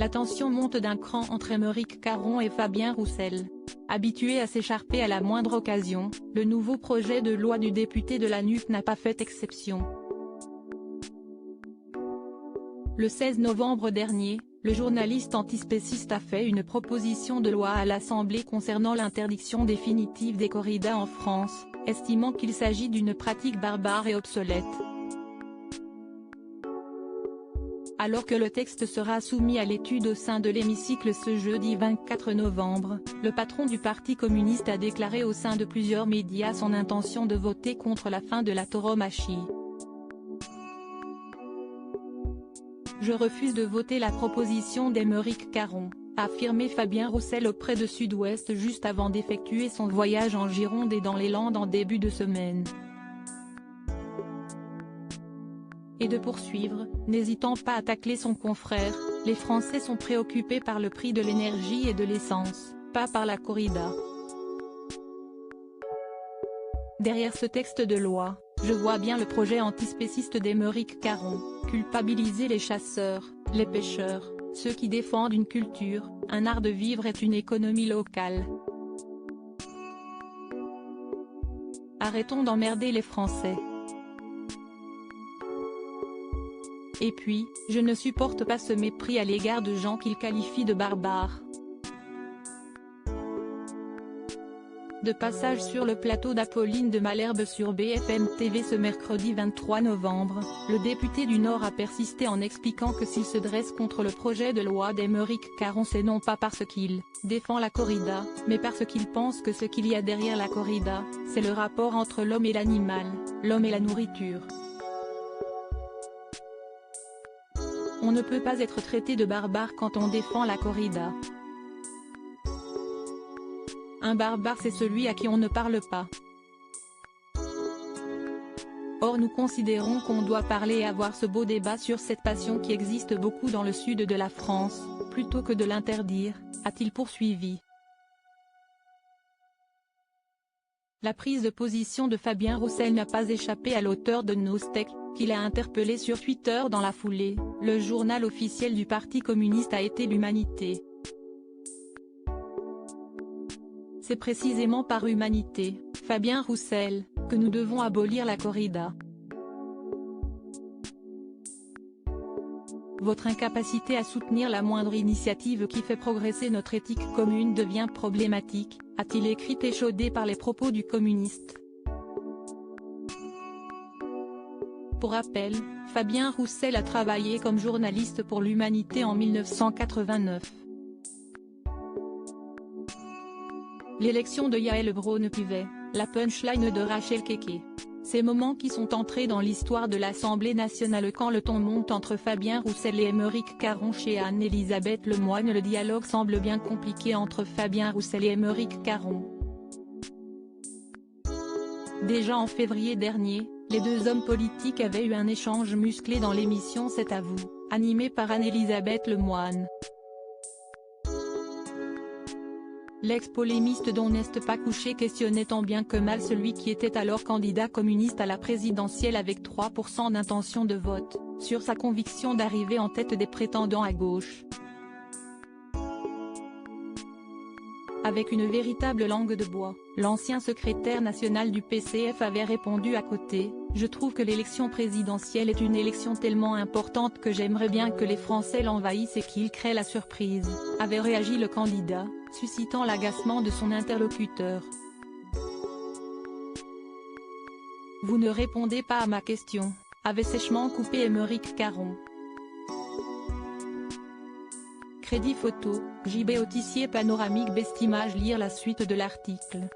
La tension monte d'un cran entre Aymeric Caron et Fabien Roussel. Habitué à s'écharper à la moindre occasion, le nouveau projet de loi du député de la NUP n'a pas fait exception. Le 16 novembre dernier, le journaliste antispéciste a fait une proposition de loi à l'Assemblée concernant l'interdiction définitive des corridas en France, estimant qu'il s'agit d'une pratique barbare et obsolète. Alors que le texte sera soumis à l'étude au sein de l'hémicycle ce jeudi 24 novembre, le patron du Parti communiste a déclaré au sein de plusieurs médias son intention de voter contre la fin de la tauromachie. Je refuse de voter la proposition d'Aymeric Caron, a affirmé Fabien Roussel auprès de Sud-Ouest juste avant d'effectuer son voyage en Gironde et dans les Landes en début de semaine. Et de poursuivre, n'hésitant pas à tacler son confrère, les Français sont préoccupés par le prix de l'énergie et de l'essence, pas par la corrida. Derrière ce texte de loi, je vois bien le projet antispéciste d'Aymeric Caron, culpabiliser les chasseurs, les pêcheurs, ceux qui défendent une culture, un art de vivre et une économie locale. Arrêtons d'emmerder les Français. Et puis, je ne supporte pas ce mépris à l'égard de gens qu'il qualifie de barbares. De passage sur le plateau d'Apolline de Malherbe sur BFM TV ce mercredi 23 novembre, le député du Nord a persisté en expliquant que s'il se dresse contre le projet de loi d'Aymeric Caron, c'est non pas parce qu'il défend la corrida, mais parce qu'il pense que ce qu'il y a derrière la corrida, c'est le rapport entre l'homme et l'animal, l'homme et la nourriture. On ne peut pas être traité de barbare quand on défend la corrida. Un barbare c'est celui à qui on ne parle pas. Or nous considérons qu'on doit parler et avoir ce beau débat sur cette passion qui existe beaucoup dans le sud de la France, plutôt que de l'interdire, a-t-il poursuivi. La prise de position de Fabien Roussel n'a pas échappé à l'auteur de Nostek, qu'il a interpellé sur Twitter dans la foulée. Le journal officiel du Parti communiste a été l'Humanité. C'est précisément par humanité, Fabien Roussel, que nous devons abolir la corrida. Votre incapacité à soutenir la moindre initiative qui fait progresser notre éthique commune devient problématique, a-t-il écrit échaudé par les propos du communiste. Pour rappel, Fabien Roussel a travaillé comme journaliste pour l'Humanité en 1989. L'élection de Yael Braun-Pivet, la punchline de Rachel Keke. Ces moments qui sont entrés dans l'histoire de l'Assemblée nationale quand le ton monte entre Fabien Roussel et Aymeric Caron chez Anne-Elisabeth Lemoine. Le dialogue semble bien compliqué entre Fabien Roussel et Aymeric Caron. Déjà en février dernier, les deux hommes politiques avaient eu un échange musclé dans l'émission C'est à vous, animée par Anne-Elisabeth Lemoine. L'ex-polémiste dont n'est pas couché questionnait tant bien que mal celui qui était alors candidat communiste à la présidentielle avec 3% d'intention de vote, sur sa conviction d'arriver en tête des prétendants à gauche. Avec une véritable langue de bois, l'ancien secrétaire national du PCF avait répondu à côté « Je trouve que l'élection présidentielle est une élection tellement importante que j'aimerais bien que les Français l'envahissent et qu'ils créent la surprise », avait réagi le candidat, suscitant l'agacement de son interlocuteur. « Vous ne répondez pas à ma question », avait sèchement coupé Aymeric Caron. Crédit photo, JB Autissier panoramique Best Image. Lire la suite de l'article.